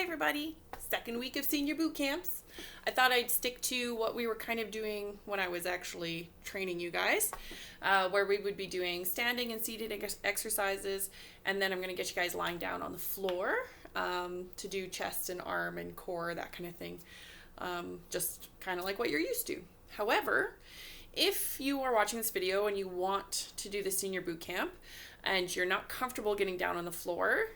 everybody, second week of senior boot camps. I thought I'd stick to what we were kind of doing when I was actually training you guys, where we would be doing standing and seated exercises, and then I'm going to get you guys lying down on the floor to do chest and arm and core, that kind of thing, just kind of like what you're used to. However, if you are watching this video and you want to do the senior boot camp and you're not comfortable getting down on the floor,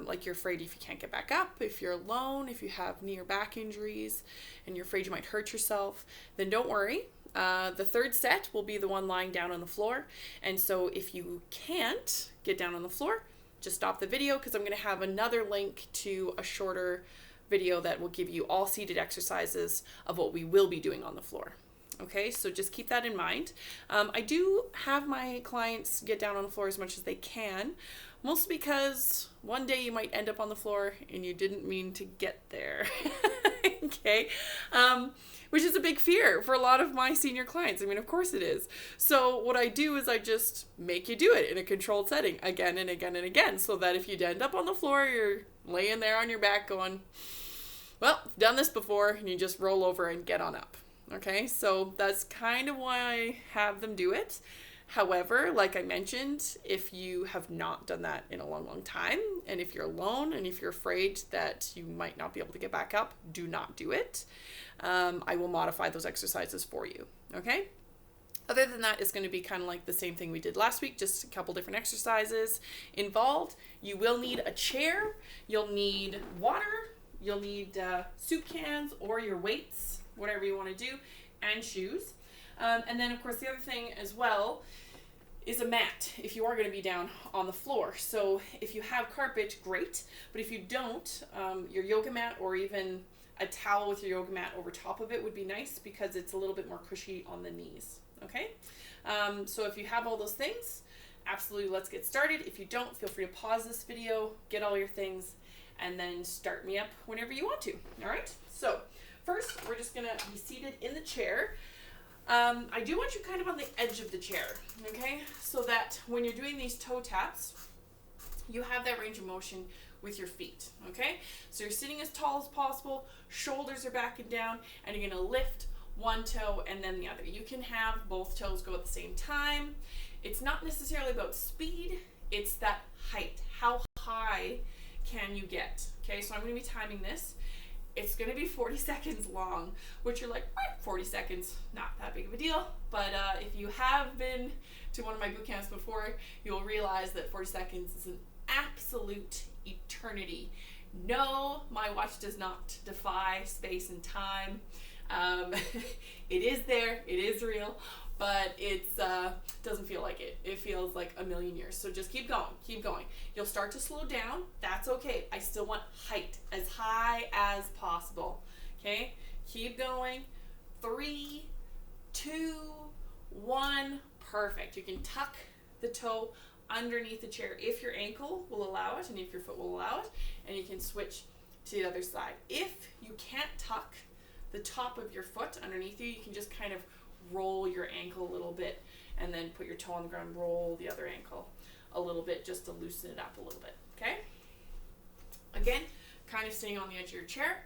like you're afraid if you can't get back up, if you're alone, if you have knee or back injuries, and you're afraid you might hurt yourself, then don't worry. The third set will be the one lying down on the floor. And so if you can't get down on the floor, just stop the video because I'm going to have another link to a shorter video that will give you all seated exercises of what we will be doing on the floor. Okay, so just keep that in mind. I do have my clients get down on the floor as much as they can, mostly because one day you might end up on the floor and you didn't mean to get there. Okay, which is a big fear for a lot of my senior clients. I mean, of course it is. So what I do is I just make you do it in a controlled setting again and again and again, so that if you end up on the floor, you're laying there on your back going, well, I've done this before, and you just roll over and get on up. Okay, so that's kind of why I have them do it. However, like I mentioned, if you have not done that in a long, long time, and if you're alone, and if you're afraid that you might not be able to get back up, do not do it. I will modify those exercises for you, okay? Other than that, it's going to be kind of like the same thing we did last week, just a couple different exercises involved. You will need a chair, you'll need water, you'll need soup cans or your weights, whatever you want to do, and shoes. And then, of course, the other thing as well is a mat if you are going to be down on the floor. So if you have carpet, great. But if you don't, your yoga mat or even a towel with your yoga mat over top of it would be nice because it's a little bit more cushy on the knees. Okay? So if you have all those things, absolutely, let's get started. If you don't, feel free to pause this video, get all your things, and then start me up whenever you want to. All right? So first, we're just going to be seated in the chair. I do want you kind of on the edge of the chair, okay? So that when you're doing these toe taps, you have that range of motion with your feet, okay? So you're sitting as tall as possible, shoulders are back and down, and you're going to lift one toe and then the other. You can have both toes go at the same time. It's not necessarily about speed, it's that height. How high can you get? Okay, so I'm going to be timing this. It's going to be 40 seconds long, which you're like, 40 seconds, not that big of a deal. But if you have been to one of my boot camps before, you'll realize that 40 seconds is an absolute eternity. No, my watch does not defy space and time. It is there, it is real, but it doesn't feel like it. It feels like a million years. So just keep going, keep going. You'll start to slow down. That's okay. I still want height, as high as possible. Okay? Keep going. 3, 2, 1. Perfect. You can tuck the toe underneath the chair if your ankle will allow it and if your foot will allow it, and you can switch to the other side. If you can't tuck the top of your foot underneath you, you can just kind of roll your ankle a little bit and then put your toe on the ground, roll the other ankle a little bit just to loosen it up a little bit, okay? Again, kind of sitting on the edge of your chair,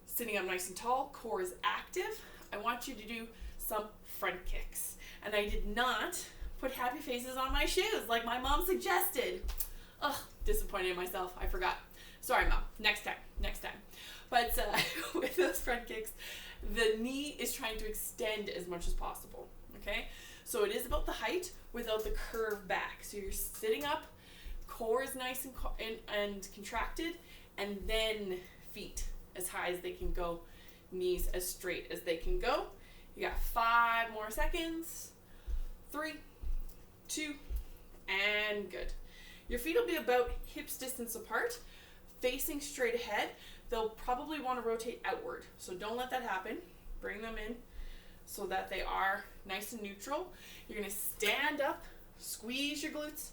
sitting up nice and tall, core is active. I want you to do some front kicks. And I did not put happy faces on my shoes like my mom suggested. Ugh, disappointed in myself, I forgot. Sorry, Mom, next time. But with those front kicks, the knee is trying to extend as much as possible, okay? So it is about the height without the curve back. So you're sitting up, core is nice and contracted, and then feet as high as they can go, knees as straight as they can go. You got 5 more seconds. 3, 2, and good. Your feet will be about hips distance apart, facing straight ahead. They'll probably want to rotate outward, so don't let that happen. Bring them in so that they are nice and neutral. You're going to stand up, squeeze your glutes,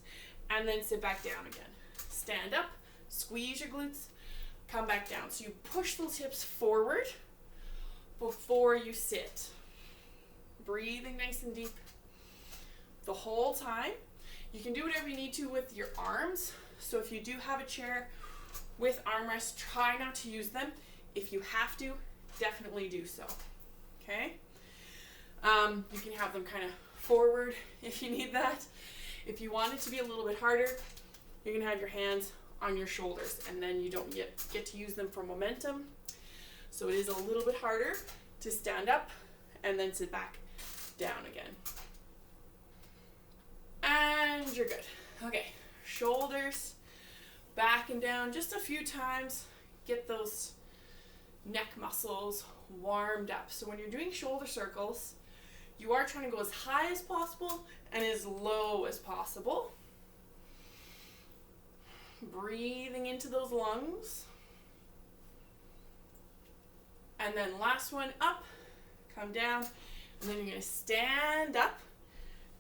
and then sit back down again. Stand up, squeeze your glutes, come back down. So you push those hips forward before you sit. Breathing nice and deep the whole time. You can do whatever you need to with your arms. So if you do have a chair With armrests, try not to use them. If you have to, definitely do so. Okay? You can have them kind of forward if you need that. If you want it to be a little bit harder, you can have your hands on your shoulders, and then you don't get to use them for momentum. So it is a little bit harder to stand up and then sit back down again. And you're good. Okay, shoulders back and down just a few times. Get those neck muscles warmed up. So when you're doing shoulder circles, you are trying to go as high as possible and as low as possible. Breathing into those lungs. And then last one, up, come down, and then you're going to stand up.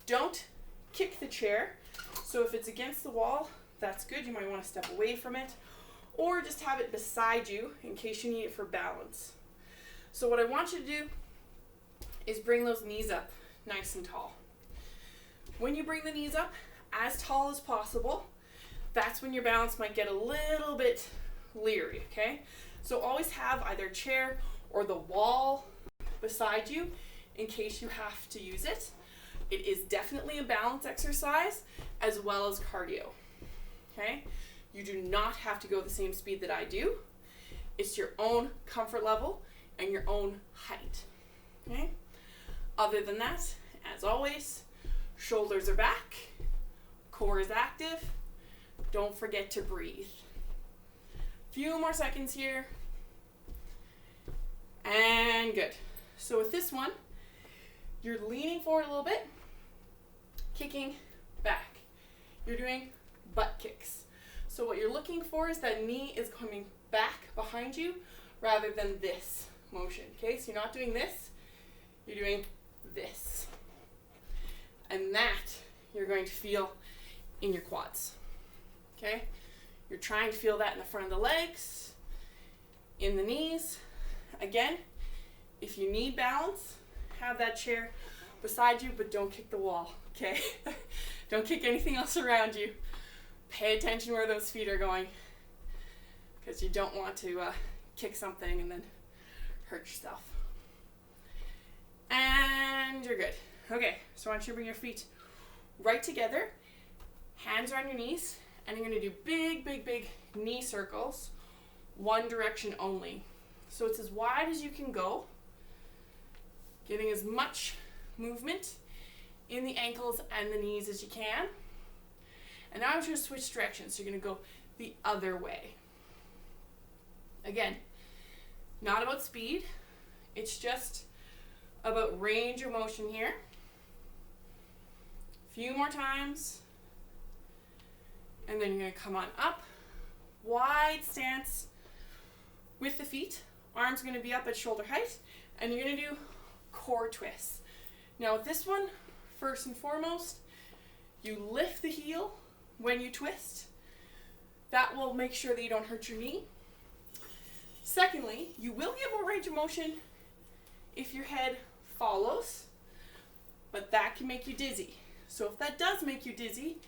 Don't kick the chair. So if it's against the wall, that's good. You might want to step away from it, or just have it beside you in case you need it for balance. So what I want you to do is bring those knees up nice and tall. When you bring the knees up as tall as possible, that's when your balance might get a little bit leery, okay? So always have either a chair or the wall beside you in case you have to use it. It is definitely a balance exercise as well as cardio, okay? You do not have to go the same speed that I do. It's your own comfort level and your own height, okay? Other than that, as always, shoulders are back, core is active. Don't forget to breathe. Few more seconds here. And good. So with this one, you're leaning forward a little bit, kicking back. You're doing butt kicks. So what you're looking for is that knee is coming back behind you rather than this motion. Okay, so you're not doing this, you're doing this. And that you're going to feel in your quads. Okay, you're trying to feel that in the front of the legs, in the knees. Again, if you need balance, have that chair beside you, but don't kick the wall, okay? Don't kick anything else around you. Pay attention where those feet are going, because you don't want to kick something and then hurt yourself. And you're good. Okay, so I want you to bring your feet right together, hands are on your knees, and you're going to do big, big, big knee circles, one direction only. So it's as wide as you can go, getting as much movement in the ankles and the knees as you can. And now I'm just going to switch directions. So you're going to go the other way. Again, not about speed. It's just about range of motion here. A few more times. And then you're going to come on up. Wide stance with the feet. Arms are going to be up at shoulder height. And you're going to do core twists. Now with this one, first and foremost, you lift the heel when you twist. That will make sure that you don't hurt your knee. Secondly, you will get more range of motion if your head follows, but that can make you dizzy. So if that does make you dizzy,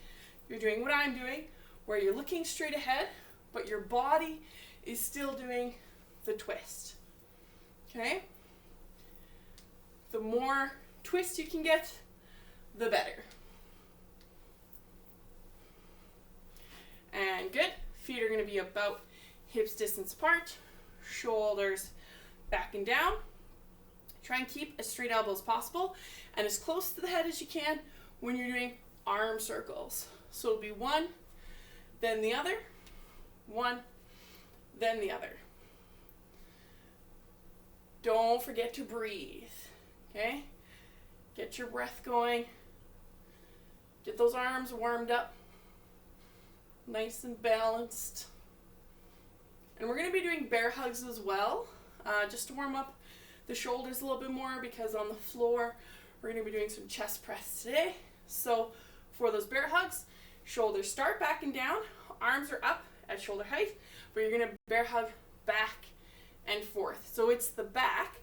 you're doing what I'm doing, where you're looking straight ahead, but your body is still doing the twist. Okay? The more twist you can get, the better. And good. Feet are going to be about hips distance apart, shoulders back and down. Try and keep as straight elbow as possible and as close to the head as you can when you're doing arm circles. So it'll be one, then the other, one, then the other. Don't forget to breathe, okay? Get your breath going. Get those arms warmed up. Nice and balanced. And we're going to be doing bear hugs as well, just to warm up the shoulders a little bit more, because on the floor we're going to be doing some chest press today. So for those bear hugs, shoulders start back and down, arms are up at shoulder height, but you're going to bear hug back and forth. So it's the back.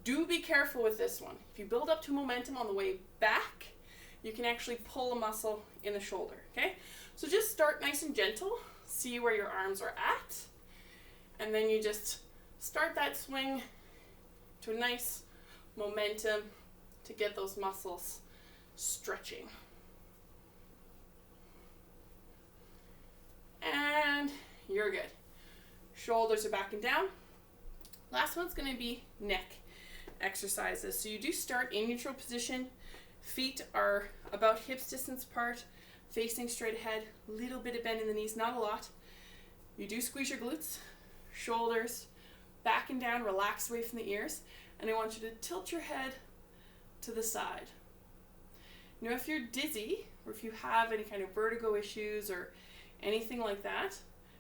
Do be careful with this one. If you build up to momentum on the way back, you can actually pull a muscle in the shoulder, okay? So just start nice and gentle. See where your arms are at. And then you just start that swing to a nice momentum to get those muscles stretching. And you're good. Shoulders are back and down. Last one's going to be neck exercises. So you do start in neutral position. Feet are about hips distance apart, facing straight ahead, little bit of bend in the knees, not a lot. You do squeeze your glutes, shoulders back and down, relax away from the ears, and I want you to tilt your head to the side. Now if you're dizzy, or if you have any kind of vertigo issues or anything like that,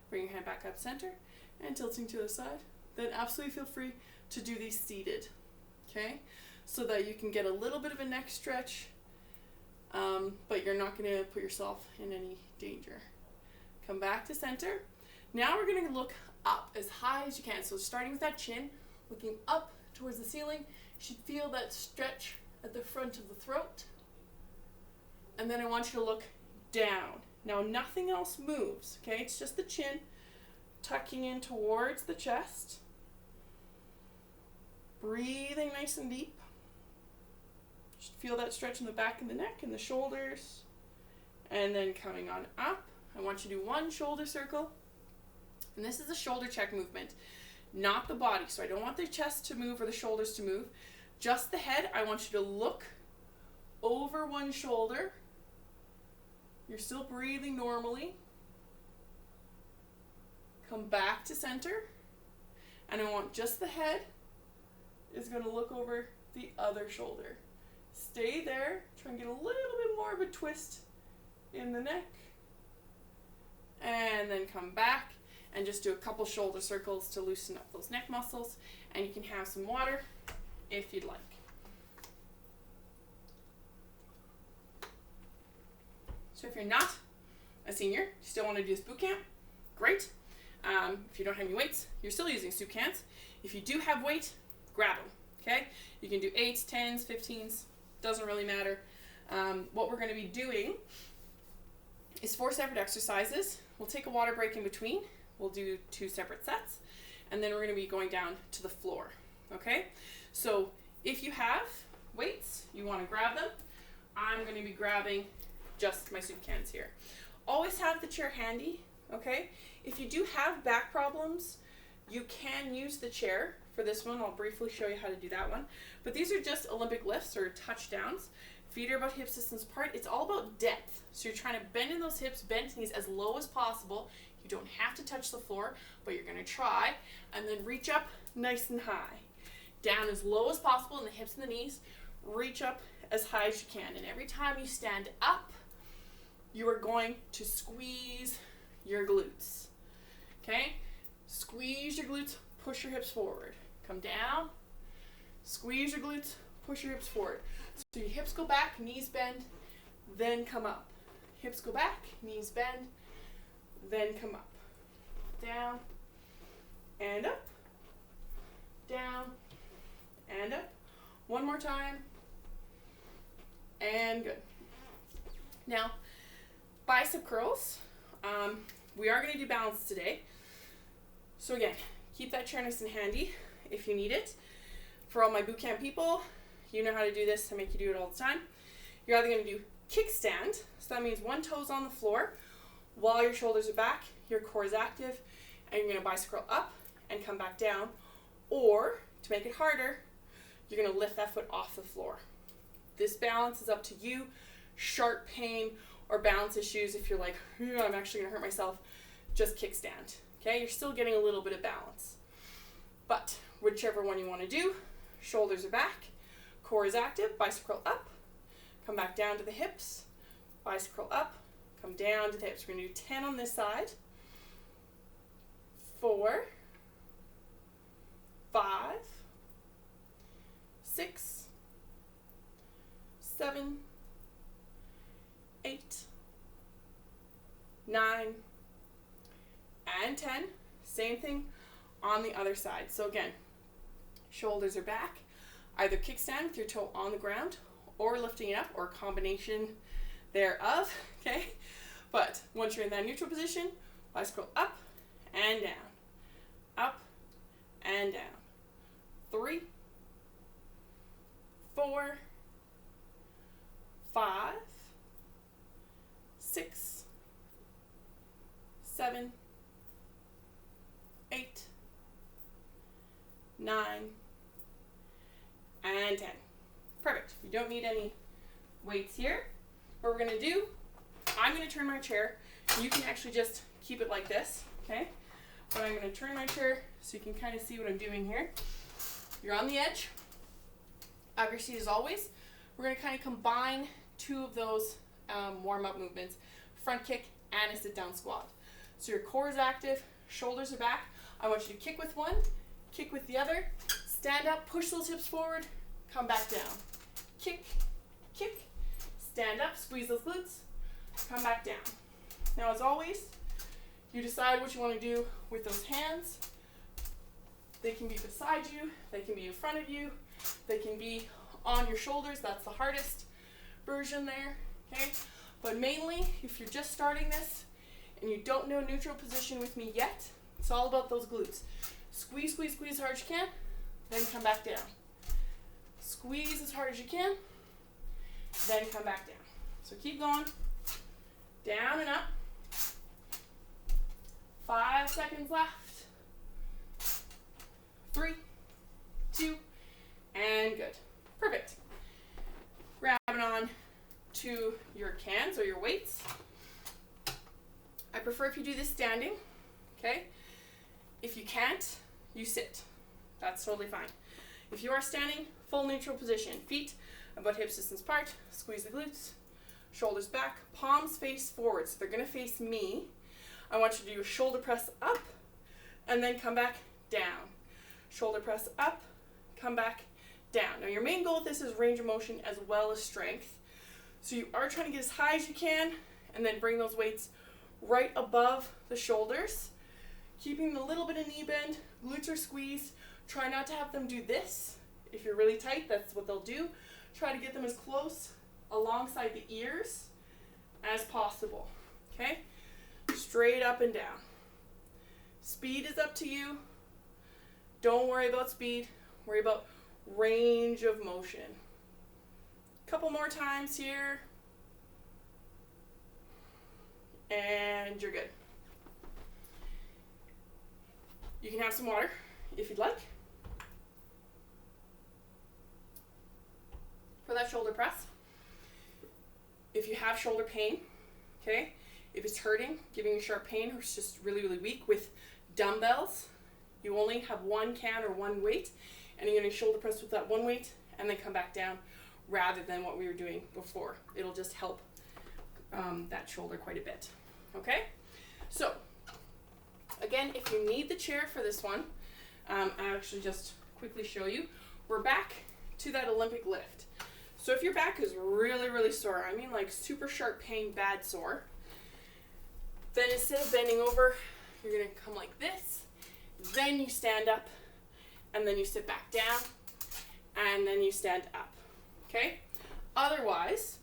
bring your hand back up center and tilting to the side. Then absolutely feel free to do these seated, okay? So that you can get a little bit of a neck stretch, but you're not going to put yourself in any danger. Come back to center. Now we're going to look up as high as you can. So starting with that chin, looking up towards the ceiling, you should feel that stretch at the front of the throat. And then I want you to look down. Now nothing else moves, okay? It's just the chin tucking in towards the chest. Breathing nice and deep. Just feel that stretch in the back of the neck and the shoulders. And then coming on up, I want you to do one shoulder circle. And this is a shoulder check movement, not the body. So I don't want the chest to move or the shoulders to move. Just the head. I want you to look over one shoulder. You're still breathing normally. Come back to center. And I want just the head is going to look over the other shoulder. Stay there. Try and get a little bit more of a twist in the neck. And then come back and just do a couple shoulder circles to loosen up those neck muscles. And you can have some water if you'd like. So if you're not a senior, you still want to do this boot camp, great. If you don't have any weights, you're still using soup cans. If you do have weight, grab them, okay? You can do 8s, 10s, 15s, doesn't really matter. What we're going to be doing is 4 separate exercises. We'll take a water break in between. We'll do 2 separate sets, and then we're going to be going down to the floor, okay? So if you have weights, you want to grab them. I'm going to be grabbing just my soup cans here. Always have the chair handy, okay? If you do have back problems, you can use the chair for this one. I'll briefly show you how to do that one. But these are just Olympic lifts or touchdowns. Feet are about hips distance apart. It's all about depth. So you're trying to bend in those hips, bend knees as low as possible. You don't have to touch the floor, but you're going to try. And then reach up nice and high. Down as low as possible in the hips and the knees. Reach up as high as you can. And every time you stand up, you are going to squeeze your glutes. Okay? Squeeze your glutes, push your hips forward. Come down, squeeze your glutes, push your hips forward. So your hips go back, knees bend, then come up. Hips go back, knees bend, then come up. Down, and up. Down, and up. One more time. And good. Now, bicep curls. We are going to do balance today. So again, keep that chair nice and handy if you need it. For all my boot camp people, you know how to do this. I make you do it all the time. You're either going to do kickstand. So that means one toe's on the floor while your shoulders are back, your core is active, and you're going to bicep curl up and come back down. Or, to make it harder, you're going to lift that foot off the floor. This balance is up to you. Sharp pain or balance issues, if you're like, I'm actually going to hurt myself, just kickstand. Okay, you're still getting a little bit of balance. But whichever one you want to do, shoulders are back, core is active, bicep curl up, come back down to the hips, bicep curl up, come down to the hips. We're going to do 10 on this side. 4, 5, 6, 7, 8, 9, and 10. Same thing on the other side. So again, shoulders are back, either kickstand with your toe on the ground or lifting it up, or a combination thereof, okay? But once you're in that neutral position, bicep curl up and down, up 8, 9, and 10. Perfect. You don't need any weights here. What we're going to do, I'm going to turn my chair. You can actually just keep it like this, okay? But I'm going to turn my chair so you can kind of see what I'm doing here. You're on the edge of your seat as always. We're going to kind of combine two of those warm-up movements, front kick and a sit-down squat. So your core is active, shoulders are back. I want you to kick with one, kick with the other, stand up, push those hips forward, come back down. Kick, kick, stand up, squeeze those glutes, come back down. Now as always, you decide what you want to do with those hands. They can be beside you, they can be in front of you, they can be on your shoulders. That's the hardest version there, okay? But mainly, if you're just starting this and you don't know neutral position with me yet, it's all about those glutes. Squeeze, squeeze, squeeze as hard as you can, then come back down. Squeeze as hard as you can, then come back down. So keep going, down and up. 5 seconds left. 3, 2, and good. Perfect. Grabbing on to your cans or your weights. I prefer if you do this standing, okay? If you can't, you sit. That's totally fine. If you are standing, full neutral position. Feet about hip distance apart. Squeeze the glutes. Shoulders back. Palms face forward. So they're going to face me. I want you to do a shoulder press up and then come back down. Shoulder press up, come back down. Now your main goal with this is range of motion as well as strength. So you are trying to get as high as you can and then bring those weights right above the shoulders. Keeping a little bit of knee bend, glutes are squeezed. Try not to have them do this. If you're really tight, that's what they'll do. Try to get them as close alongside the ears as possible, okay? Straight up and down. Speed is up to you. Don't worry about speed. Worry about range of motion. Couple more times here. And you're good. You can have some water if you'd like. For that shoulder press. If you have shoulder pain, okay, if it's hurting, giving you sharp pain, or it's just really, really weak with dumbbells, you only have one can or one weight, and you're going to shoulder press with that one weight and then come back down rather than what we were doing before. It'll just help that shoulder quite a bit. Okay? So, again, if you need the chair for this one, I'll actually just quickly show you. We're back to that Olympic lift. So if your back is really, really sore, I mean like super sharp pain, bad sore, then instead of bending over, you're going to come like this, then you stand up, and then you sit back down, and then you stand up, okay? Otherwise,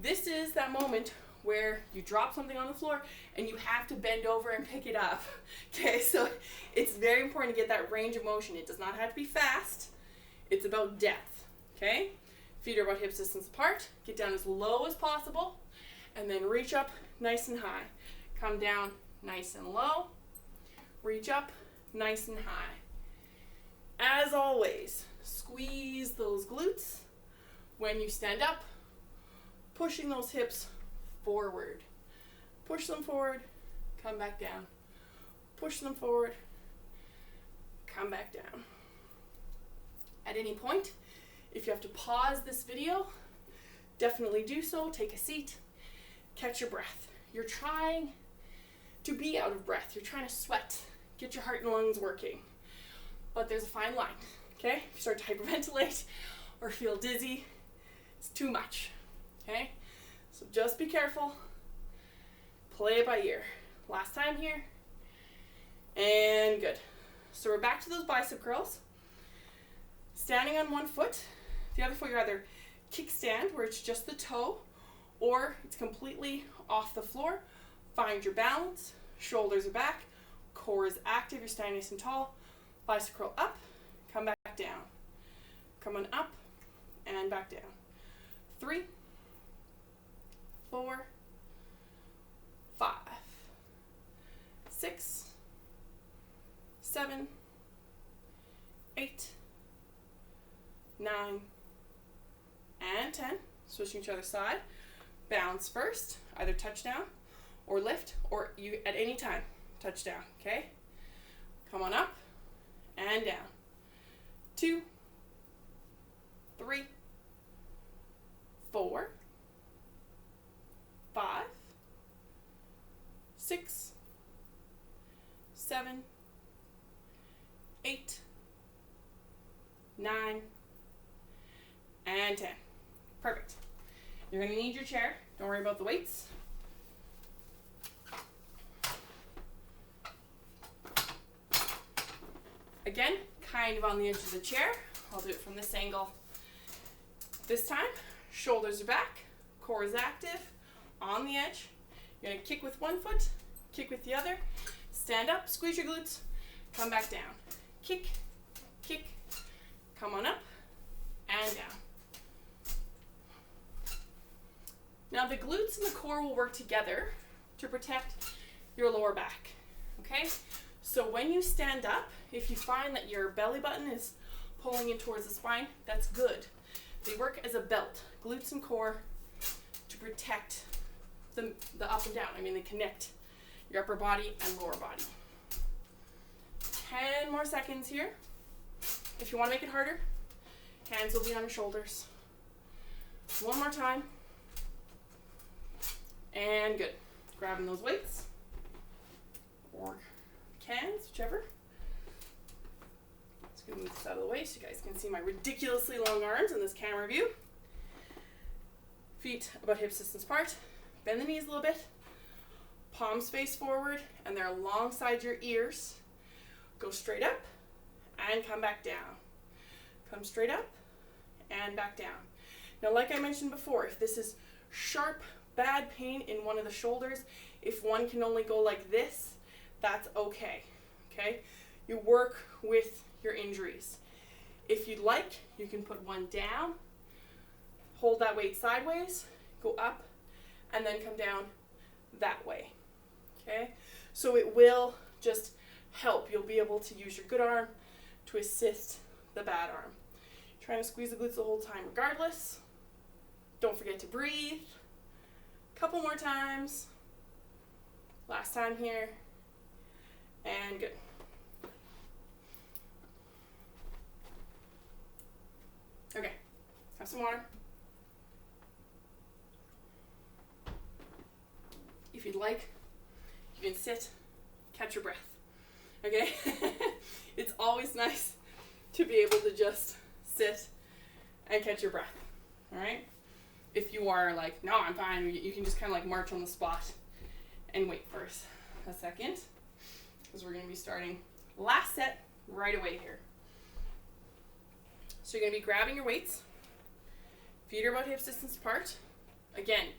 this is that moment where you drop something on the floor and you have to bend over and pick it up, okay? So it's very important to get that range of motion. It does not have to be fast. It's about depth, okay? Feet are about hip distance apart. Get down as low as possible, and then reach up nice and high. Come down nice and low. Reach up nice and high. As always, squeeze those glutes when you stand up, pushing those hips forward. Push them forward, come back down. Push them forward, come back down. At any point, if you have to pause this video, definitely do so. Take a seat, catch your breath. You're trying to be out of breath. You're trying to sweat, get your heart and lungs working. But there's a fine line, okay? If you start to hyperventilate or feel dizzy, it's too much, okay? So just be careful. Play it by ear. Last time here. And good. So we're back to those bicep curls. Standing on one foot. The other foot, you're either kickstand, where it's just the toe, or it's completely off the floor. Find your balance. Shoulders are back. Core is active. You're standing nice and tall. Bicep curl up. Come back down. Come on up and back down. 3, 4, 5, 6, 7, 8, 9, and 10. Switching to the other side. Bounce first, either touchdown or lift, or you at any time, touchdown, okay? Come on up and down. 2, 3, 4, 5, 6, 7, 8, 9, and 10. Perfect. You're going to need your chair. Don't worry about the weights. Again, kind of on the edge of the chair. I'll do it from this angle. This time, shoulders are back, core is active, on the edge. You're going to kick with one foot, kick with the other, stand up, squeeze your glutes, come back down. Kick, kick, come on up, and down. Now the glutes and the core will work together to protect your lower back, okay? So when you stand up, if you find that your belly button is pulling in towards the spine, that's good. They work as a belt, glutes and core, to protect the up and down. I mean, they connect your upper body and lower body. 10 more seconds here. If you want to make it harder, hands will be on your shoulders. One more time. And good. Grabbing those weights or cans, whichever. Let's go move this out of the way so you guys can see my ridiculously long arms in this camera view. Feet about hip distance apart. Bend the knees a little bit. Palms face forward and they're alongside your ears. Go straight up and come back down. Come straight up and back down. Now, like I mentioned before, if this is sharp, bad pain in one of the shoulders, if one can only go like this, that's okay, okay? You work with your injuries. If you'd like, you can put one down, hold that weight sideways, go up, and then come down that way, okay? So it will just help. You'll be able to use your good arm to assist the bad arm. Trying to squeeze the glutes the whole time regardless. Don't forget to breathe. Couple more times. Last time here. And good. Okay, have some water. If you'd like, you can sit, catch your breath. Okay? It's always nice to be able to just sit and catch your breath. All right? If you are like, no, I'm fine, you can just kind of like march on the spot and wait for a second, because we're going to be starting last set right away here. So you're going to be grabbing your weights, feet are about hip distance apart. Again,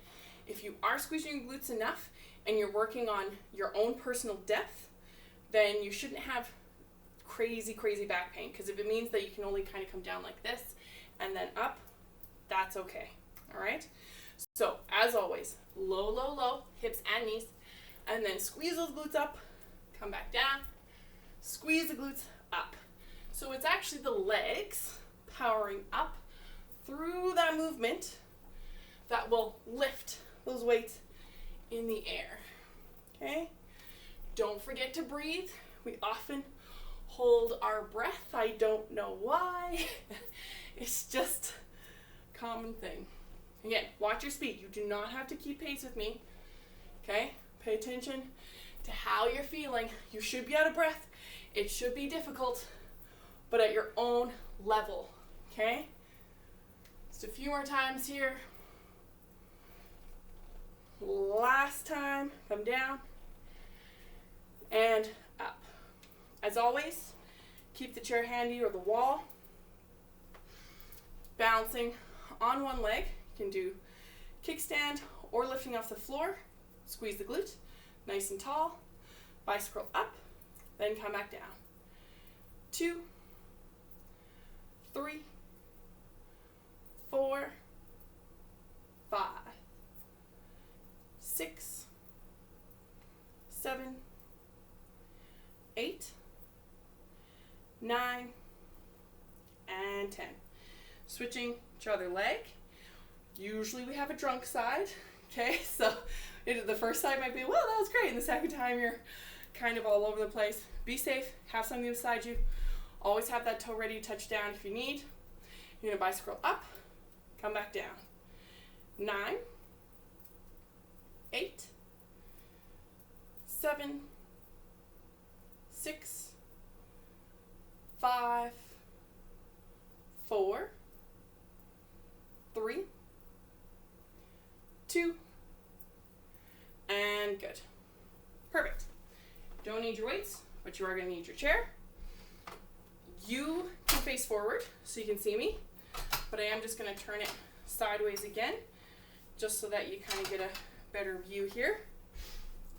if you are squeezing your glutes enough and you're working on your own personal depth, then you shouldn't have crazy back pain, because if it means that you can only kind of come down like this and then up, that's okay. All right? So, as always, low, hips and knees, and then squeeze those glutes up, come back down, squeeze the glutes up. So it's actually the legs powering up through that movement that will lift those weights in the air. Okay? Don't forget to breathe. We often hold our breath. I don't know why. It's just a common thing. Again, watch your speed. You do not have to keep pace with me. Okay? Pay attention to how you're feeling. You should be out of breath. It should be difficult, but at your own level. Okay? Just a few more times here. Last time, come down and up. As always, keep the chair handy or the wall. Balancing on one leg. You can do kickstand or lifting off the floor. Squeeze the glute, nice and tall. Bicep curl up, then come back down. 2, 3, 4, 5, 6, 7, 8, 9, and 10. Switching to other leg. Usually we have a drunk side, okay? So the first side might be, well, that was great. And the second time you're kind of all over the place. Be safe. Have something beside you. Always have that toe ready to touch down if you need. You're going to bicycle up, come back down. 9, 8, 7, 6, 5, 4, 3, 2, and good. Perfect. Don't need your weights, but you are going to need your chair. You can face forward so you can see me, but I am just going to turn it sideways again, just so that you kind of get a better view here.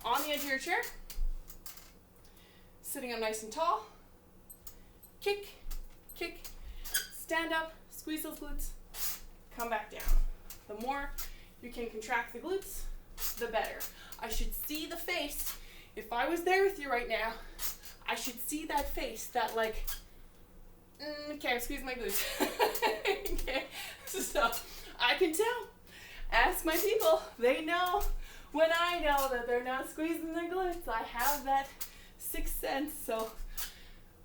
On the edge of your chair, sitting up nice and tall, kick, kick, stand up, squeeze those glutes, come back down. The more you can contract the glutes, the better. I should see the face. If I was there with you right now, I should see that face, that like, okay, squeeze my glutes. Okay, so I can tell. Ask my people. They know when I know that they're not squeezing their glutes. I have that sixth sense, so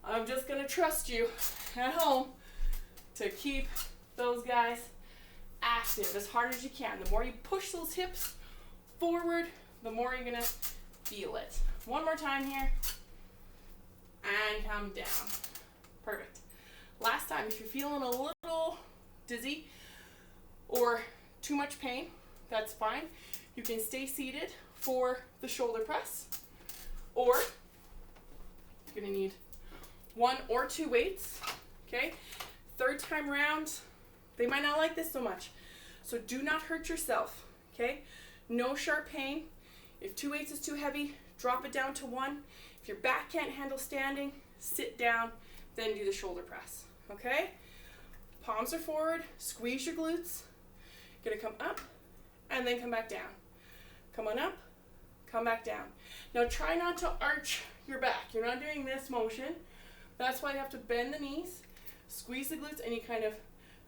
I'm just going to trust you at home to keep those guys active as hard as you can. The more you push those hips forward, the more you're going to feel it. One more time here. And come down. Perfect. Last time, if you're feeling a little dizzy or too much pain, that's fine. You can stay seated for the shoulder press, or you're gonna need 1 or 2 weights, okay? Third time around, they might not like this so much. So do not hurt yourself, okay? No sharp pain. If 2 weights is too heavy, drop it down to 1. If your back can't handle standing, sit down, then do the shoulder press, okay? Palms are forward, squeeze your glutes. You're gonna come up and then come back down. Come on up, come back down. Now try not to arch your back. You're not doing this motion. That's why you have to bend the knees, squeeze the glutes, and you kind of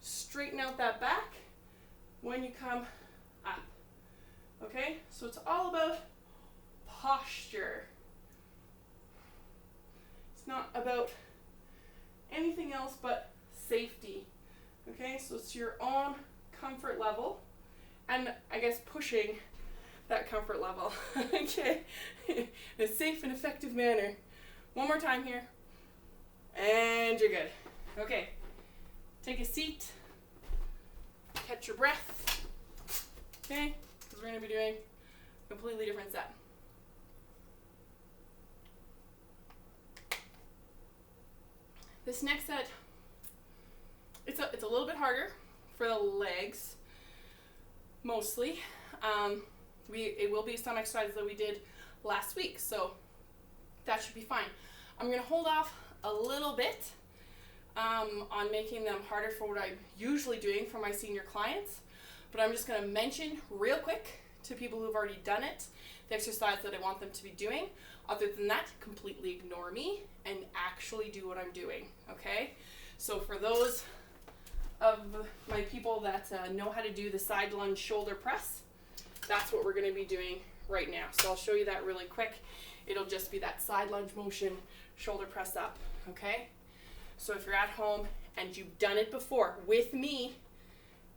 straighten out that back when you come up. Okay? So it's all about posture. It's not about anything else but safety. Okay? So it's your own comfort level, and I guess pushing that comfort level. Okay? In a safe and effective manner. One more time here. And you're good. Okay. Take a seat. Catch your breath. Okay? Because we're going to be doing a completely different set. This next set, it's a little bit harder for the legs, mostly. It will be some exercises that we did last week, so that should be fine. I'm going to hold off a little bit on making them harder for what I'm usually doing for my senior clients, but I'm just going to mention real quick to people who've already done it the exercise that I want them to be doing. Other than that, completely ignore me and actually do what I'm doing, okay? So for those of my people that know how to do the side lunge shoulder press, that's what we're going to be doing right now. So I'll show you that really quick. It'll just be that side lunge motion, shoulder press up, okay? So if you're at home and you've done it before with me,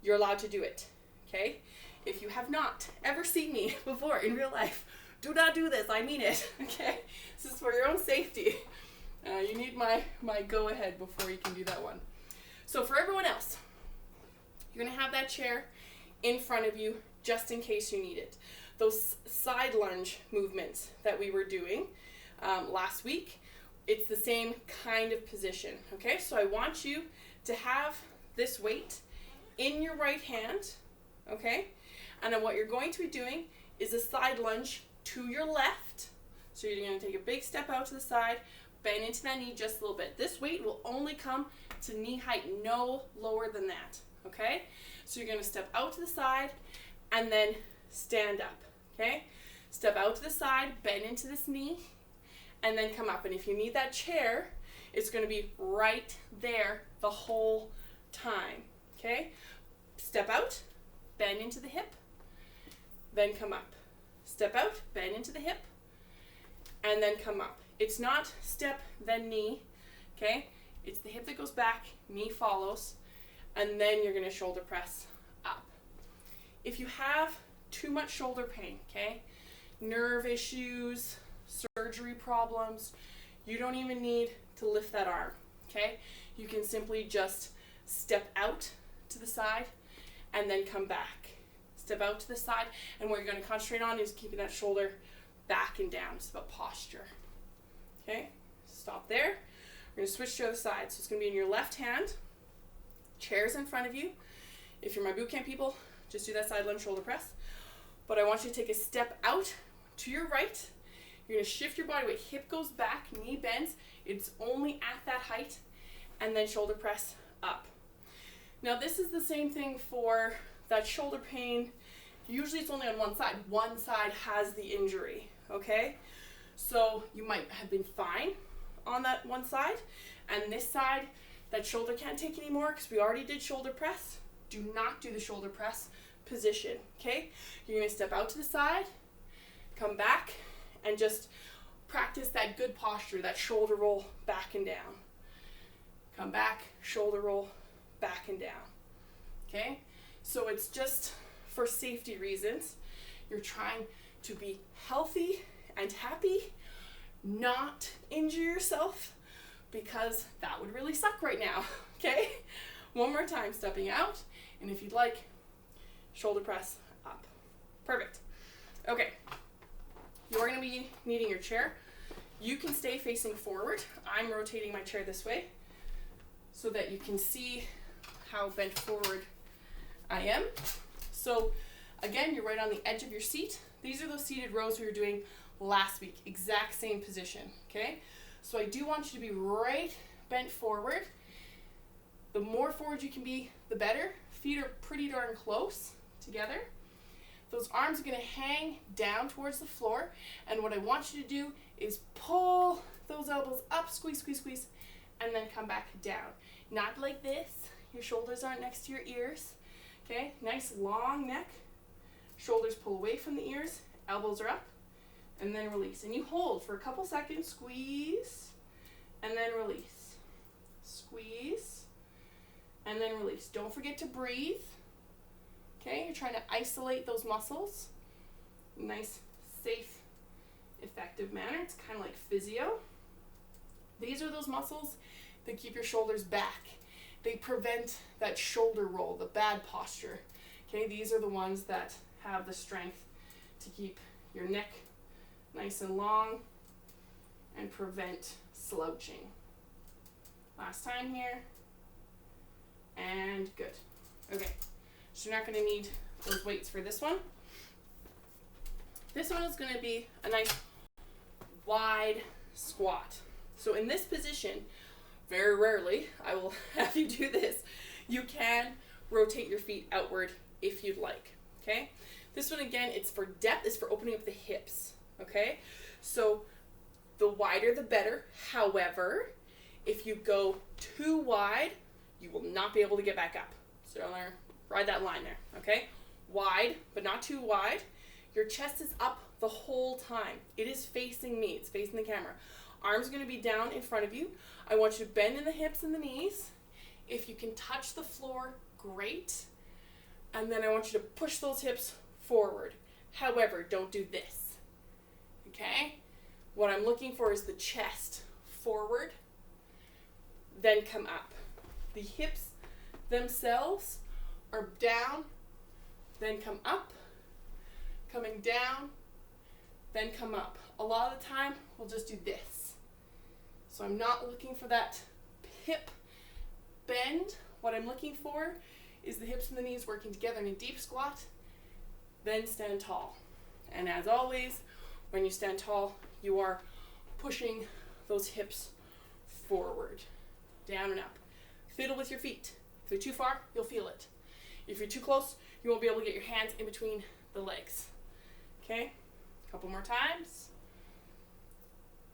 you're allowed to do it, okay? If you have not ever seen me before in real life, do not do this. I mean it, okay? This is for your own safety. You need my go-ahead before you can do that one. So for everyone else, you're going to have that chair in front of you just in case you need it. Those side lunge movements that we were doing last week, it's the same kind of position, okay? So I want you to have this weight in your right hand, okay? And then what you're going to be doing is a side lunge to your left. So you're going to take a big step out to the side, bend into that knee just a little bit. This weight will only come to knee height, no lower than that, okay? So you're going to step out to the side and then stand up, okay? Step out to the side, bend into this knee, and then come up. And if you need that chair, It's going to be right there the whole time, okay? Step out, bend into the hip, then come up. Step out, bend into the hip, and then come up. It's not step, then knee, okay? It's the hip that goes back, knee follows, and then you're going to shoulder press up. If you have too much shoulder pain, okay, nerve issues, surgery problems, you don't even need to lift that arm, okay? You can simply just step out to the side and then come back. Step out to the side, and what you're going to concentrate on is keeping that shoulder back and down. It's about posture. Okay, stop there. We're going to switch to the other side. So it's going to be in your left hand, chairs in front of you. If you're my boot camp people, just do that side lunge shoulder press. But I want you to take a step out to your right. You're going to shift your body weight. Hip goes back, knee bends. It's only at that height, and then shoulder press up. Now this is the same thing for that shoulder pain. Usually it's only on one side. One side has the injury, okay? So you might have been fine on that one side, and this side, that shoulder can't take anymore because we already did shoulder press. Do not do the shoulder press position, okay? You're going to step out to the side, come back, and just practice that good posture, that shoulder roll back and down. Come back, shoulder roll back and down, okay? So it's just for safety reasons. You're trying to be healthy and happy, not injure yourself, because that would really suck right now, okay? One more time, stepping out, and if you'd like, shoulder press up. Perfect. Okay, you're going to be needing your chair. You can stay facing forward. I'm rotating my chair this way so that you can see how bent forward I am. So again, you're right on the edge of your seat. These are those seated rows we were doing last week, exact same position, okay? So I do want you to be right bent forward. The more forward you can be, the better. Feet are pretty darn close together. Those arms are going to hang down towards the floor, and what I want you to do is pull those elbows up, squeeze, squeeze, squeeze, and then come back down. Not like this. Your shoulders aren't next to your ears. Okay, nice long neck. Shoulders pull away from the ears, elbows are up, and then release. And you hold for a couple seconds, squeeze, and then release. Squeeze, and then release. Don't forget to breathe. Okay, you're trying to isolate those muscles. Nice, safe, effective manner. It's kind of like physio. These are those muscles that keep your shoulders back. They prevent that shoulder roll, the bad posture. Okay, these are the ones that have the strength to keep your neck nice and long and prevent slouching. Last time here, and good. Okay, so you're not going to need those weights for this one. This one is going to be a nice wide squat. So in this position, very rarely I will have you do this. You can rotate your feet outward if you'd like, okay? This one, again, it's for depth, it's for opening up the hips, okay? So the wider the better. However, if you go too wide, you will not be able to get back up. So ride that line there, okay? Wide, but not too wide. Your chest is up the whole time. It is facing me, it's facing the camera. Arms are going to be down in front of you. I want you to bend in the hips and the knees. If you can touch the floor, great. And then I want you to push those hips forward. However, don't do this. Okay? What I'm looking for is the chest forward, then come up. The hips themselves are down, then come up, coming down, then come up. A lot of the time, we'll just do this. So I'm not looking for that hip bend. What I'm looking for is the hips and the knees working together in a deep squat, then stand tall. And as always, when you stand tall, you are pushing those hips forward, down and up. Fiddle with your feet. If they're too far, you'll feel it. If you're too close, you won't be able to get your hands in between the legs. Okay? A couple more times.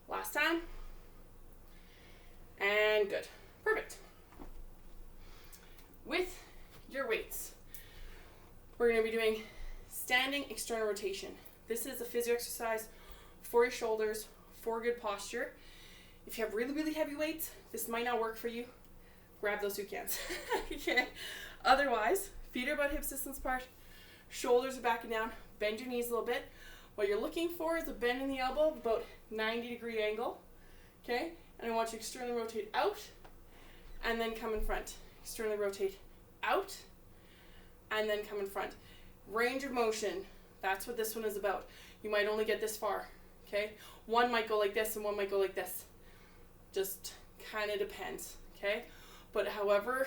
Last time. And good. Perfect. With your weights, we're going to be doing standing external rotation. This is a physio exercise for your shoulders, for good posture. If you have really, really heavy weights, this might not work for you. Grab those 2 cans. Okay. Otherwise, feet are about hip distance apart, shoulders are back and down, bend your knees a little bit. What you're looking for is a bend in the elbow, about 90-degree angle. Okay? And I want you to externally rotate out and then come in front. Externally rotate out and then come in front. Range of motion, that's what this one is about. You might only get this far. Okay? One might go like this and one might go like this. Just kind of depends. Okay? But however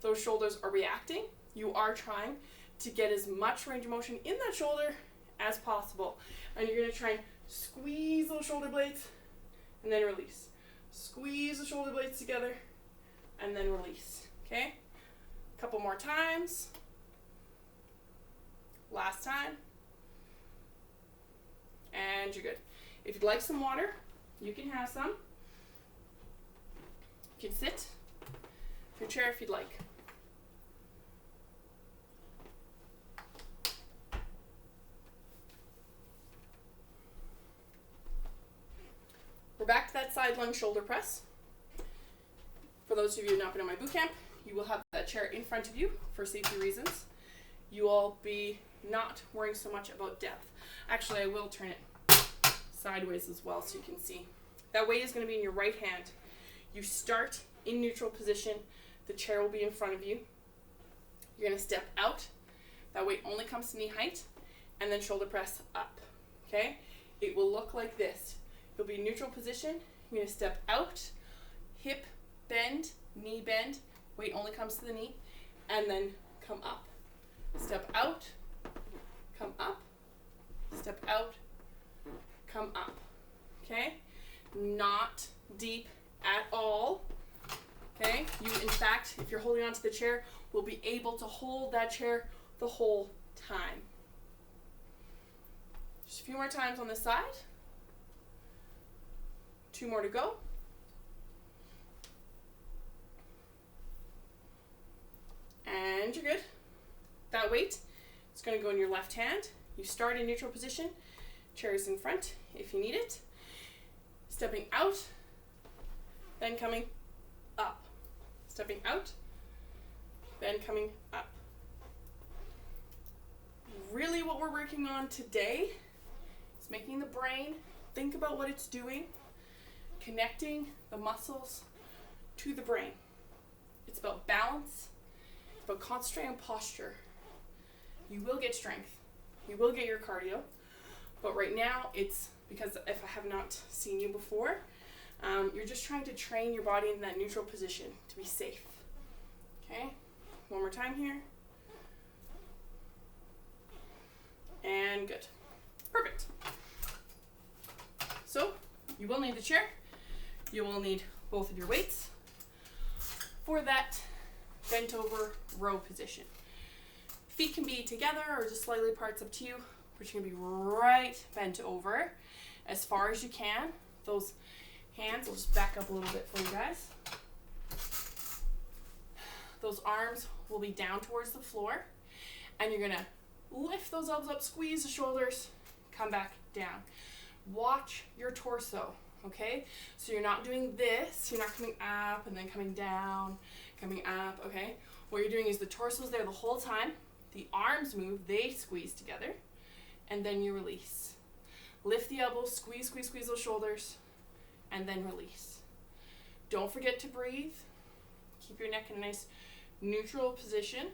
those shoulders are reacting, you are trying to get as much range of motion in that shoulder as possible. And you're going to try and squeeze those shoulder blades and then release. Squeeze the shoulder blades together and then release. Okay? A couple more times. Last time. And you're good. If you'd like some water, you can have some. You can sit in your chair if you'd like. We're back to that side lunge shoulder press. For those of you who have not been on my boot camp, you will have that chair in front of you for safety reasons. You will be not worrying so much about depth. Actually, I will turn it sideways as well so you can see. That weight is going to be in your right hand. You start in neutral position. The chair will be in front of you. You're going to step out. That weight only comes to knee height. And then shoulder press up. Okay? It will look like this. You'll be in neutral position. You're going to step out, hip bend, knee bend. Weight only comes to the knee. And then come up. Step out, come up, step out, come up. Okay? Not deep at all. Okay? You, in fact, if you're holding onto the chair, will be able to hold that chair the whole time. Just a few more times on this side. 2 more to go. And you're good. That weight is going to go in your left hand. You start in neutral position. Chair is in front if you need it. Stepping out, then coming up. Stepping out, then coming up. Really what we're working on today is making the brain think about what it's doing, connecting the muscles to the brain. It's about balance, it's about concentrating on posture. You will get strength, you will get your cardio, but right now it's because if I have not seen you before, you're just trying to train your body in that neutral position to be safe. Okay, one more time here. And good. Perfect. So you will need the chair. You will need both of your weights for that bent over row position. Feet can be together or just slightly apart, it's up to you. But you're going to be right bent over as far as you can. Those hands, I'll just back up a little bit for you guys. Those arms will be down towards the floor. And you're going to lift those elbows up, squeeze the shoulders, come back down. Watch your torso, okay? So you're not doing this. You're not coming up and then coming down, coming up, okay? What you're doing is the torso's there the whole time. The arms move, they squeeze together, and then you release. Lift the elbows, squeeze, squeeze, squeeze those shoulders, and then release. Don't forget to breathe. Keep your neck in a nice neutral position.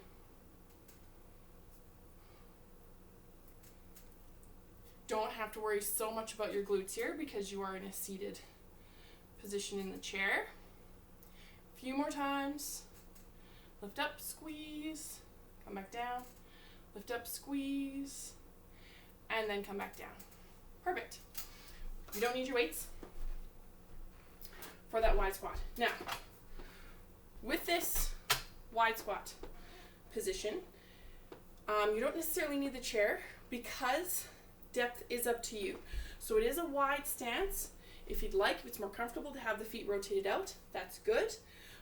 Don't have to worry so much about your glutes here because you are in a seated position in the chair. A few more times. Lift up, squeeze, come back down. Lift up, squeeze, and then come back down. Perfect. You don't need your weights for that wide squat. Now, with this wide squat position, you don't necessarily need the chair because depth is up to you. So it is a wide stance. If you'd like, if it's more comfortable to have the feet rotated out, that's good.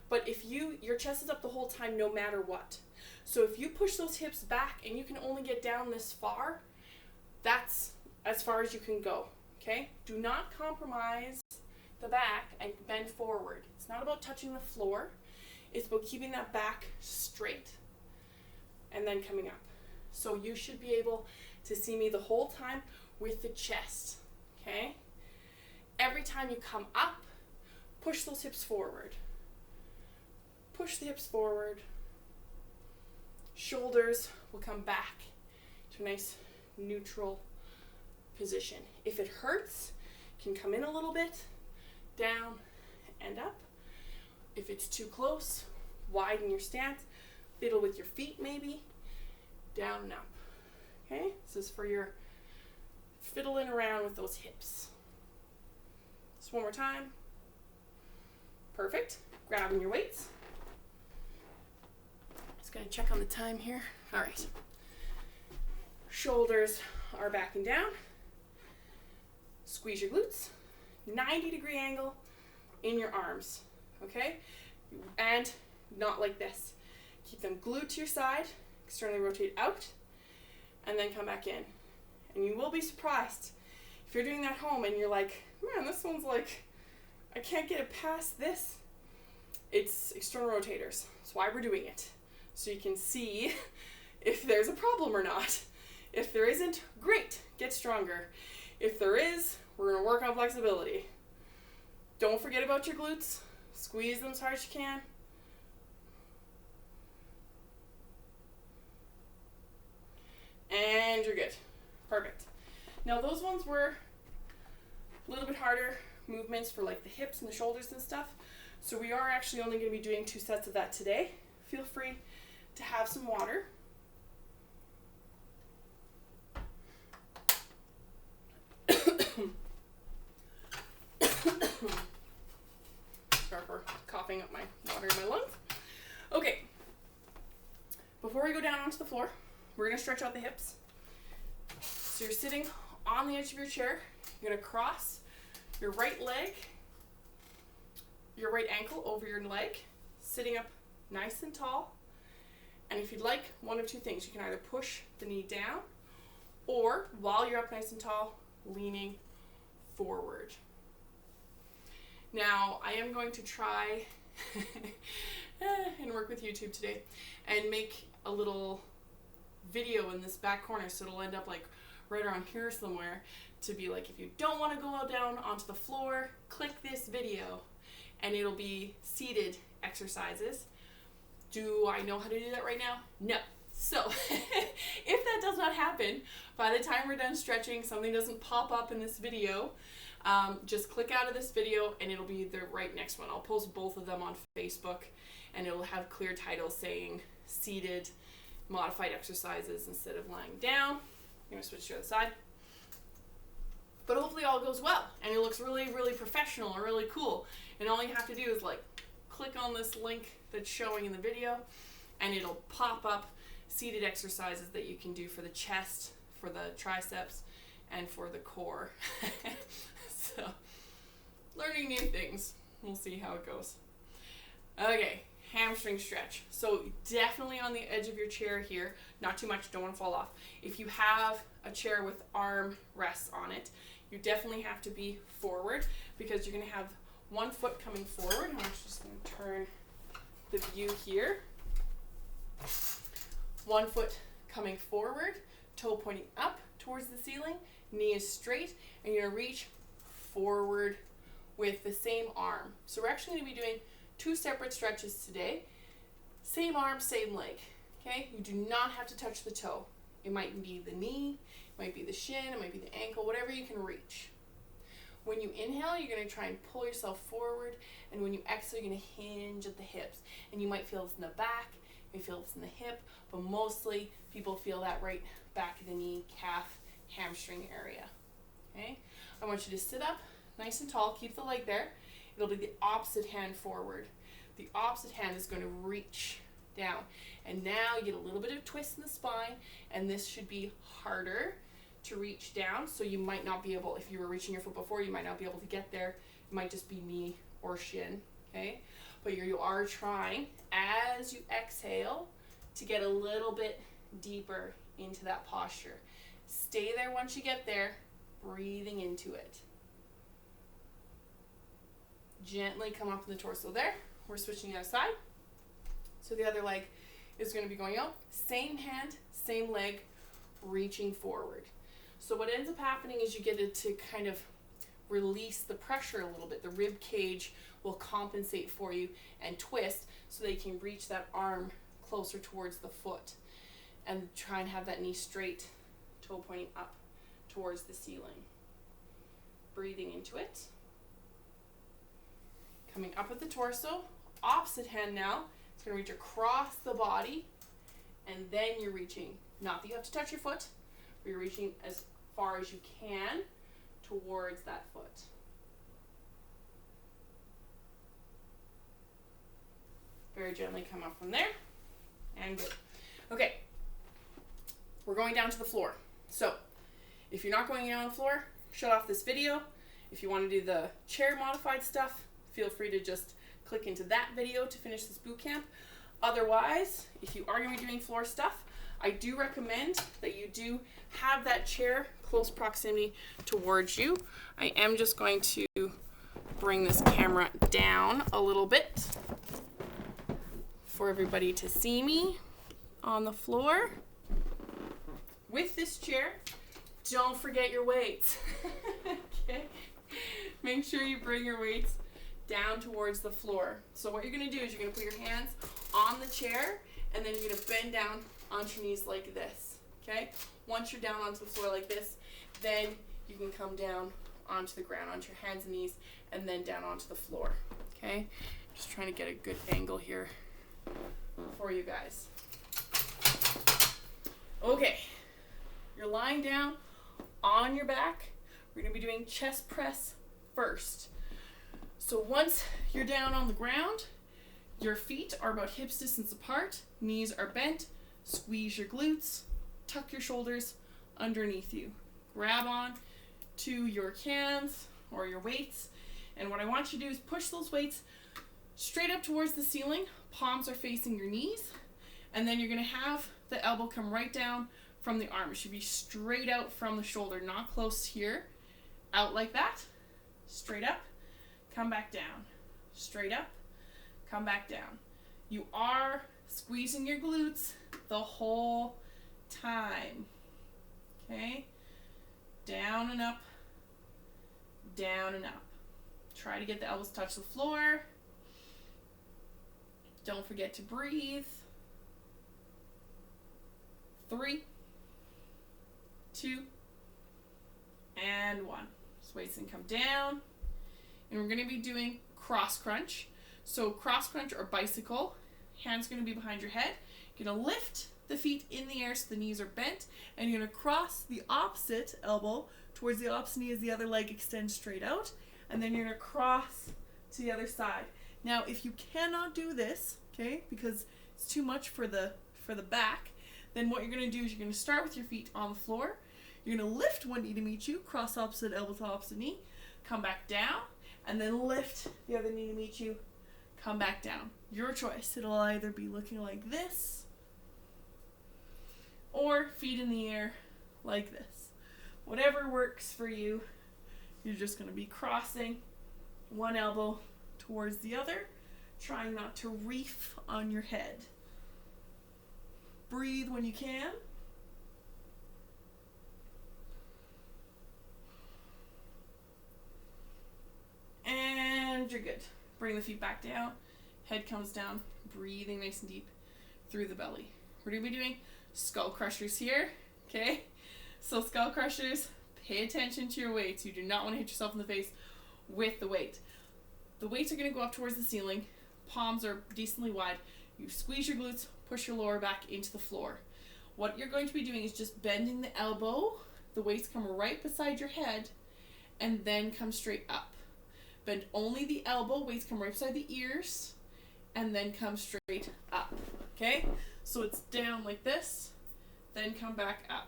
But if your chest is up the whole time no matter what. So if you push those hips back and you can only get down this far, that's as far as you can go, okay? Do not compromise the back and bend forward. It's not about touching the floor. It's about keeping that back straight and then coming up. So you should be able to see me the whole time with the chest, okay? Every time you come up, push those hips forward. Push the hips forward. Shoulders will come back to a nice neutral position. If it hurts, you can come in a little bit, down and up. If it's too close, widen your stance, fiddle with your feet maybe, down and up. Okay, this is for your fiddling around with those hips. Just one more time. Perfect. Grabbing your weights. Just gonna check on the time here. All right. Shoulders are back and down. Squeeze your glutes. 90-degree angle in your arms, okay? And not like this. Keep them glued to your side, externally rotate out, and then come back in. And you will be surprised if you're doing that home and you're like, man, this one's like, I can't get it past this. It's external rotators. That's why we're doing it. So you can see if there's a problem or not. If there isn't, great, get stronger. If there is, we're gonna work on flexibility. Don't forget about your glutes. Squeeze them as hard as you can. And you're good. Perfect. Now those ones were a little bit harder movements for like the hips and the shoulders and stuff. So we are actually only going to be doing 2 sets of that today. Feel free to have some water. Sorry for coughing up my water in my lungs. Okay. Before we go down onto the floor, we're going to stretch out the hips. So you're sitting on the edge of your chair. You're going to cross your right leg, your right ankle over your leg, sitting up nice and tall. And if you'd like, one of two things. You can either push the knee down, or while you're up nice and tall, leaning forward. Now, I am going to try and work with YouTube today and make a little video in this back corner, so it'll end up like right around here somewhere, to be like, if you don't want to go down onto the floor, click this video and it'll be seated exercises. Do I know how to do that right now? No. So if that does not happen, by the time we're done stretching, something doesn't pop up in this video, just click out of this video and it'll be the right next one. I'll post both of them on Facebook and it'll have clear titles saying seated modified exercises instead of lying down. I'm going to switch to the other side. But hopefully all goes well and it looks really, really professional or really cool. And all you have to do is like click on this link that's showing in the video and it'll pop up seated exercises that you can do for the chest, for the triceps, and for the core. So, learning new things. We'll see how it goes. Okay, hamstring stretch. So definitely on the edge of your chair here, not too much, don't want to fall off. If you have a chair with arm rests on it, you definitely have to be forward because you're going to have one foot coming forward. I'm just going to turn the view here. One foot coming forward, toe pointing up towards the ceiling, knee is straight, and you're going to reach forward with the same arm. So we're actually going to be doing 2 separate stretches today. Same arm, same leg. Okay? You do not have to touch the toe. It might be the knee, it might be the shin, it might be the ankle, whatever you can reach. When you inhale, you're going to try and pull yourself forward, and when you exhale, you're going to hinge at the hips. And you might feel this in the back, you may feel this in the hip, but mostly people feel that right back of the knee, calf, hamstring area. Okay? I want you to sit up nice and tall, keep the leg there. It'll be the opposite hand forward. The opposite hand is going to reach down. And now you get a little bit of twist in the spine, and this should be harder to reach down, so you might not be able, if you were reaching your foot before, you might not be able to get there. It might just be knee or shin, okay? But you are trying, as you exhale, to get a little bit deeper into that posture. Stay there once you get there, breathing into it. Gently come up in the torso there. We're switching the other side. So the other leg is going to be going out. Same hand, same leg, reaching forward. So what ends up happening is you get it to kind of release the pressure a little bit. The rib cage will compensate for you and twist so they can reach that arm closer towards the foot and try and have that knee straight, toe pointing up towards the ceiling. Breathing into it. Coming up with the torso. Opposite hand now. It's going to reach across the body, and then you're reaching. Not that you have to touch your foot, but you're reaching as far as you can towards that foot. Very gently come up from there, and good. Okay, we're going down to the floor. So, if you're not going down on the floor, shut off this video. If you want to do the chair modified stuff, feel free to just click into that video to finish this boot camp. Otherwise, if you are going to be doing floor stuff, I do recommend that you do have that chair close proximity towards you. I am just going to bring this camera down a little bit for everybody to see me on the floor. With this chair, don't forget your weights. Okay? Make sure you bring your weights down towards the floor. So what you're going to do is you're going to put your hands on the chair, and then you're going to bend down onto your knees like this. Okay? Once you're down onto the floor like this, then you can come down onto the ground, onto your hands and knees, and then down onto the floor. Okay? Just trying to get a good angle here for you guys. Okay. You're lying down on your back. We're going to be doing chest press first. So once you're down on the ground, your feet are about hips distance apart, knees are bent, squeeze your glutes, tuck your shoulders underneath you. Grab on to your cans or your weights, and what I want you to do is push those weights straight up towards the ceiling. Palms are facing your knees, and then you're going to have the elbow come right down from the arm. It should be straight out from the shoulder, not close here. Out like that, straight up, come back down, straight up, come back down. You are squeezing your glutes the whole time. Okay? Down and up, down and up. Try to get the elbows touch the floor. Don't forget to breathe. 3, 2, and 1. Just weights and come down. And we're going to be doing cross crunch. So cross crunch or bicycle. Hands going to be behind your head. You're going to lift the feet in the air so the knees are bent. And you're going to cross the opposite elbow towards the opposite knee as the other leg extends straight out. And then you're going to cross to the other side. Now, if you cannot do this, okay, because it's too much for the back, then what you're going to do is you're going to start with your feet on the floor. You're going to lift one knee to meet you, cross opposite elbow to opposite knee, come back down, and then lift the other knee to meet you, come back down. Your choice. It'll either be looking like this or feet in the air like this. Whatever works for you, you're just going to be crossing one elbow towards the other, trying not to reef on your head. Breathe when you can. And you're good. Bring the feet back down. Head comes down. Breathing nice and deep through the belly. We're going to be doing skull crushers here. Okay? So skull crushers, pay attention to your weights. You do not want to hit yourself in the face with the weight. The weights are going to go up towards the ceiling. Palms are decently wide. You squeeze your glutes, push your lower back into the floor. What you're going to be doing is just bending the elbow. The weights come right beside your head and then come straight up. Bend only the elbow, weights come right beside the ears, and then come straight up. Okay? So it's down like this, then come back up.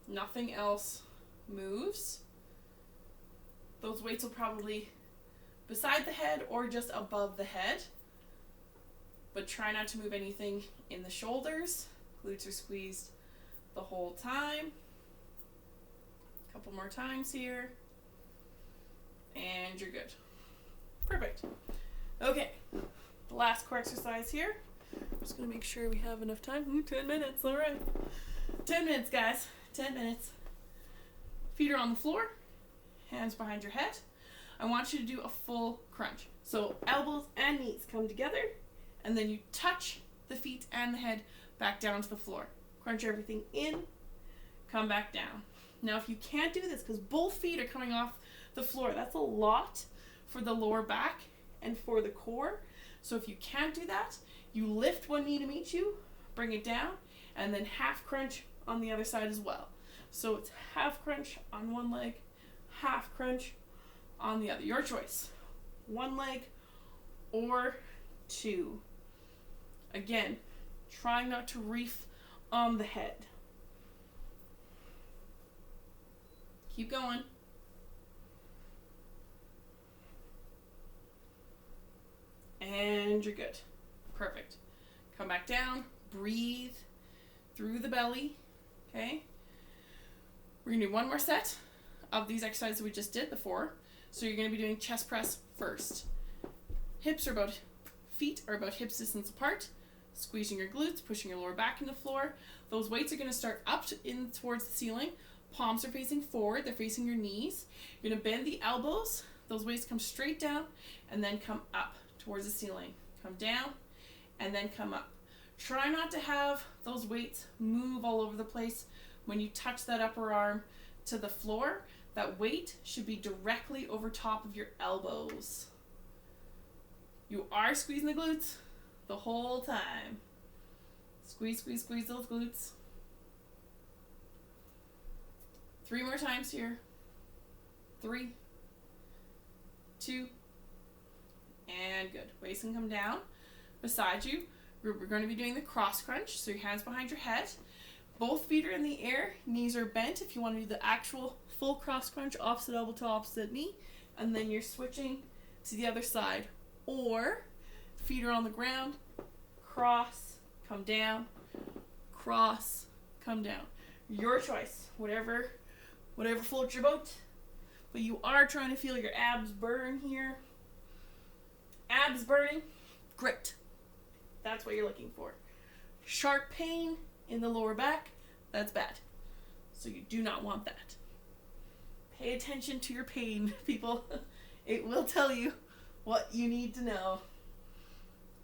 Nothing else moves. Those weights will probably beside the head or just above the head. But try not to move anything in the shoulders. Glutes are squeezed the whole time. A couple more times here. And you're good. Perfect. Okay, the last core exercise here. I'm just going to make sure we have enough time. Ooh, 10 minutes, all right. 10 minutes, guys. 10 minutes. Feet are on the floor. Hands behind your head. I want you to do a full crunch. So elbows and knees come together, and then you touch the feet and the head back down to the floor. Crunch everything in, come back down. Now if you can't do this, because both feet are coming off the floor, that's a lot for the lower back and for the core. So if you can't do that, you lift one knee to meet you, bring it down, and then half crunch on the other side as well. So it's half crunch on one leg, half crunch on the other. Your choice. One leg or two. Again, trying not to reef on the head. Keep going. And you're good. Perfect. Come back down. Breathe through the belly. Okay? We're going to do one more set of these exercises we just did, the 4. So you're going to be doing chest press first. Feet are about hips distance apart. Squeezing your glutes, pushing your lower back into the floor. Those weights are going to start up in towards the ceiling. Palms are facing forward. They're facing your knees. You're going to bend the elbows. Those weights come straight down and then come up towards the ceiling. Come down and then come up. Try not to have those weights move all over the place when you touch that upper arm to the floor. That weight should be directly over top of your elbows. You are squeezing the glutes the whole time. Squeeze, squeeze, squeeze those glutes. 3 more times here. 3, 2, and good. Weights can come down beside you. We're going to be doing the cross crunch. So your hands behind your head. Both feet are in the air. Knees are bent if you want to do the actual full cross crunch, opposite elbow to opposite knee. And then you're switching to the other side. Or feet are on the ground. Cross, come down. Cross, come down. Your choice. Whatever floats your boat. But you are trying to feel your abs burn here. Abs burning. Great. That's what you're looking for. Sharp pain in the lower back. That's bad. So you do not want that. Pay attention to your pain, people. It will tell you what you need to know.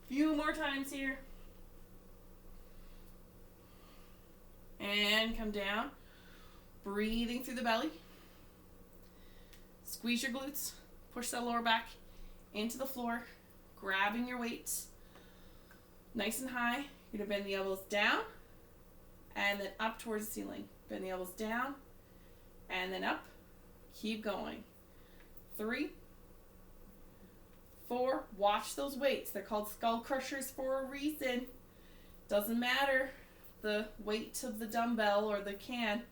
Few more times here. And come down. Breathing through the belly. Squeeze your glutes. Push that lower back into the floor. Grabbing your weights. Nice and high. You're going to bend the elbows down. And then up towards the ceiling. Bend the elbows down. And then up. Keep going. 3, 4. Watch those weights. They're called skull crushers for a reason. Doesn't matter the weight of the dumbbell or the can.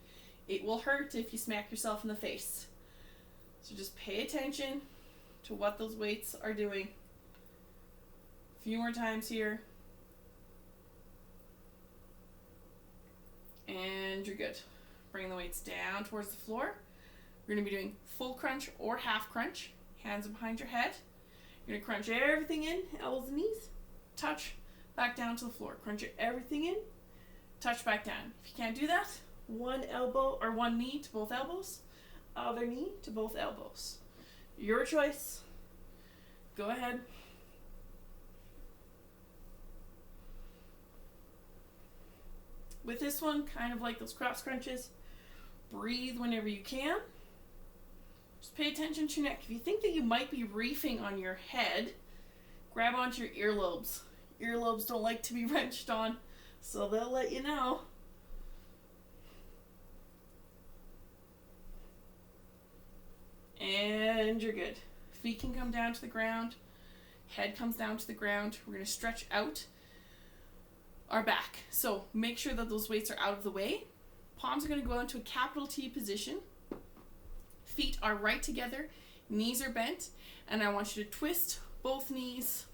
It will hurt if you smack yourself in the face. So just pay attention to what those weights are doing. A few more times here. And you're good. Bring the weights down towards the floor. We're going to be doing full crunch or half crunch. Hands behind your head. You're going to crunch everything in, elbows and knees. Touch, back down to the floor. Crunch everything in, touch back down. If you can't do that, one elbow or one knee to both elbows, other knee to both elbows. Your choice. Go ahead. With this one, kind of like those cross crunches, breathe whenever you can. Just pay attention to your neck. If you think that you might be reefing on your head, grab onto your earlobes. Earlobes don't like to be wrenched on, so they'll let you know. And you're good. Feet can come down to the ground. Head comes down to the ground. We're going to stretch out our back. So make sure that those weights are out of the way. Palms are going to go into a capital T position. Feet are right together, knees are bent, and I want you to twist both knees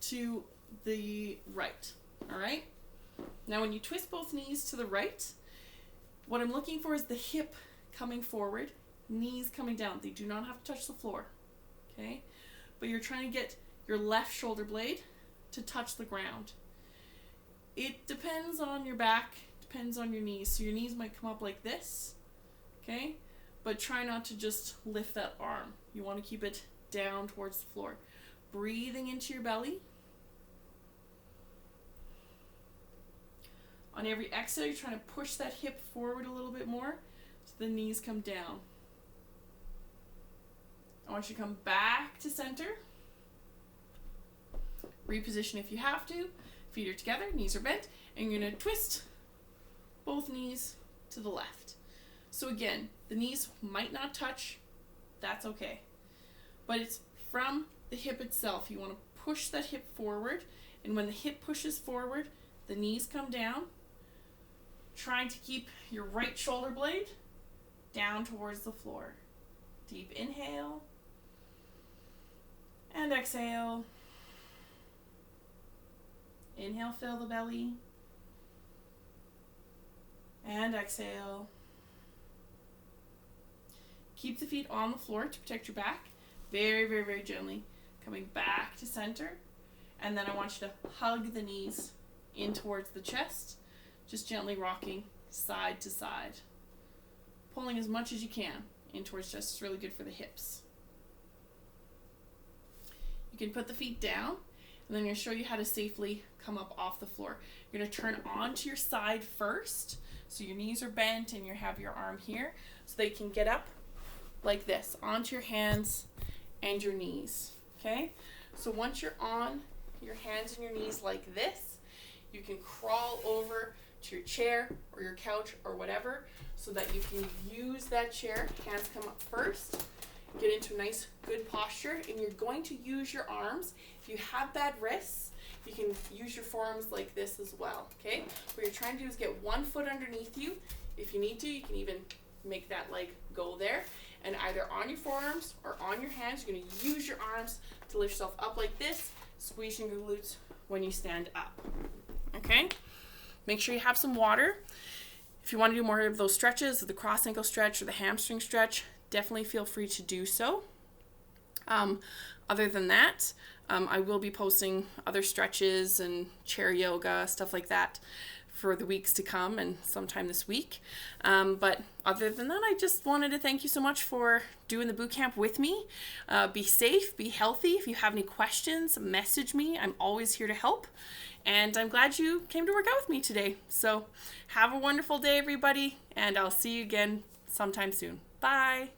to the right. All right? Now when you twist both knees to the right, what I'm looking for is the hip coming forward, knees coming down. They do not have to touch the floor. Okay? But you're trying to get your left shoulder blade to touch the ground. It depends on your back, depends on your knees. So your knees might come up like this. Okay? But try not to just lift that arm. You want to keep it down towards the floor. Breathing into your belly. On every exhale, you're trying to push that hip forward a little bit more so the knees come down. I want you to come back to center. Reposition if you have to. Feet are together, knees are bent, and you're going to twist both knees to the left. So again, the knees might not touch. That's okay. But it's from the hip itself. You want to push that hip forward, and when the hip pushes forward, the knees come down. Trying to keep your right shoulder blade down towards the floor. Deep inhale and exhale. Inhale, fill the belly. And exhale. Keep the feet on the floor to protect your back. Very, very, very gently. Coming back to center. And then I want you to hug the knees in towards the chest. Just gently rocking side to side. Pulling as much as you can in towards chest. It's really good for the hips. You can put the feet down, and then I'm going to show you how to safely come up off the floor. You're going to turn onto your side first. So your knees are bent and you have your arm here. So they can get up like this, onto your hands and your knees. Okay? So once you're on your hands and your knees like this, you can crawl over to your chair or your couch or whatever so that you can use that chair. Hands come up first. Get into a nice, good posture, and you're going to use your arms. If you have bad wrists, you can use your forearms like this as well, okay? What you're trying to do is get one foot underneath you. If you need to, you can even make that leg go there. And either on your forearms or on your hands, you're going to use your arms to lift yourself up like this, squeezing your glutes when you stand up, okay? Make sure you have some water. If you want to do more of those stretches, the cross ankle stretch or the hamstring stretch, definitely feel free to do so. Other than that, I will be posting other stretches and chair yoga, stuff like that for the weeks to come and sometime this week. But other than that, I just wanted to thank you so much for doing the boot camp with me. Be safe, be healthy. If you have any questions, message me. I'm always here to help. And I'm glad you came to work out with me today. So have a wonderful day, everybody, and I'll see you again sometime soon. Bye.